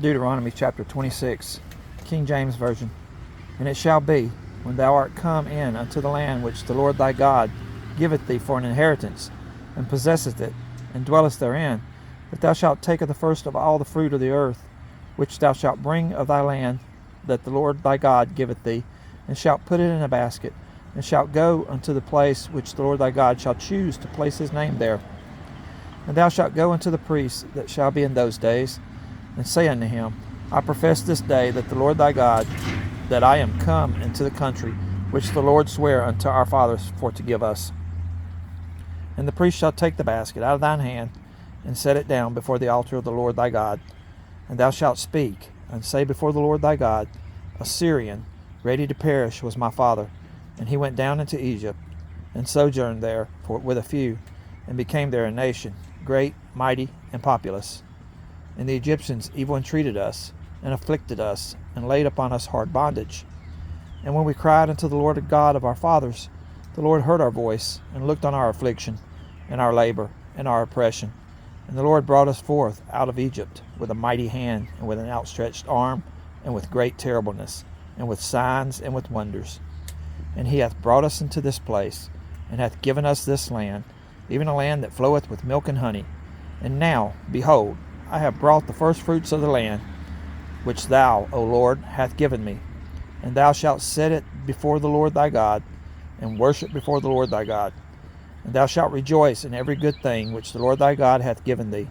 Deuteronomy chapter 26, King James Version. And it shall be, when thou art come in unto the land which the Lord thy God giveth thee for an inheritance, and possesseth it, and dwellest therein, that thou shalt take of the first of all the fruit of the earth, which thou shalt bring of thy land, that the Lord thy God giveth thee, and shalt put it in a basket, and shalt go unto the place which the Lord thy God shall choose to place his name there. And thou shalt go unto the priest that shall be in those days, and say unto him, I profess this day that the Lord thy God, that I am come into the country which the Lord sware unto our fathers for to give us. And the priest shall take the basket out of thine hand, and set it down before the altar of the Lord thy God. And thou shalt speak, and say before the Lord thy God, A Syrian, ready to perish, was my father, and he went down into Egypt, and sojourned there with a few, and became there a nation, great, mighty, and populous. And the Egyptians evil entreated us, and afflicted us, and laid upon us hard bondage. And when we cried unto the Lord God of our fathers, the Lord heard our voice, and looked on our affliction, and our labor, and our oppression. And the Lord brought us forth out of Egypt with a mighty hand, and with an outstretched arm, and with great terribleness, and with signs, and with wonders. And he hath brought us into this place, and hath given us this land, even a land that floweth with milk and honey. And now, behold, I have brought the first fruits of the land, which thou, O Lord, hast given me. And thou shalt set it before the Lord thy God, and worship before the Lord thy God. And thou shalt rejoice in every good thing which the Lord thy God hath given thee.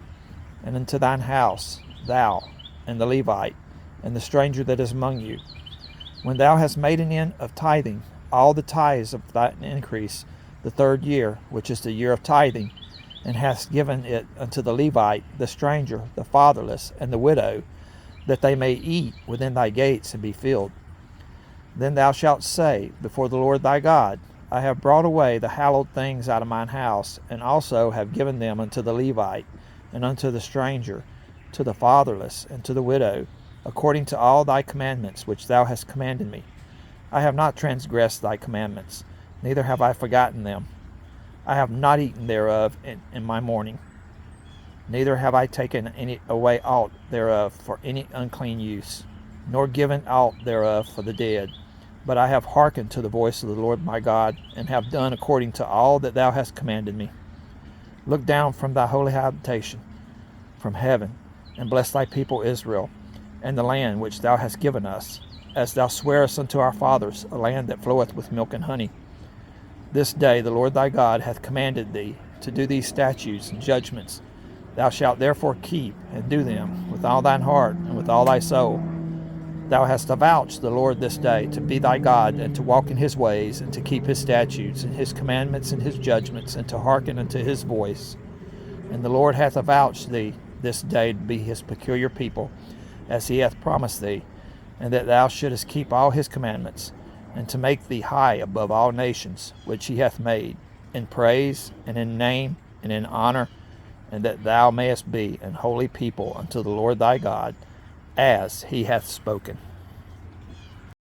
And into thine house, thou, and the Levite, and the stranger that is among you. When thou hast made an end of tithing, all the tithes of thine increase, the third year, which is the year of tithing, and hast given it unto the Levite, the stranger, the fatherless, and the widow, that they may eat within thy gates and be filled. Then thou shalt say before the Lord thy God, I have brought away the hallowed things out of mine house, and also have given them unto the Levite, and unto the stranger, to the fatherless, and to the widow, according to all thy commandments which thou hast commanded me. I have not transgressed thy commandments, neither have I forgotten them. I have not eaten thereof in my mourning, neither have I taken away aught thereof for any unclean use, nor given aught thereof for the dead. But I have hearkened to the voice of the Lord my God, and have done according to all that thou hast commanded me. Look down from thy holy habitation, from heaven, and bless thy people Israel, and the land which thou hast given us, as thou swarest unto our fathers, a land that floweth with milk and honey. This day the Lord thy God hath commanded thee to do these statutes and judgments. Thou shalt therefore keep and do them with all thine heart and with all thy soul. Thou hast avouched the Lord this day to be thy God, and to walk in his ways, and to keep his statutes, and his commandments, and his judgments, and to hearken unto his voice. And the Lord hath avouched thee this day to be his peculiar people, as he hath promised thee, and that thou shouldest keep all his commandments, and to make thee high above all nations, which he hath made, in praise, and in name, and in honor, and that thou mayest be an holy people unto the Lord thy God, as he hath spoken.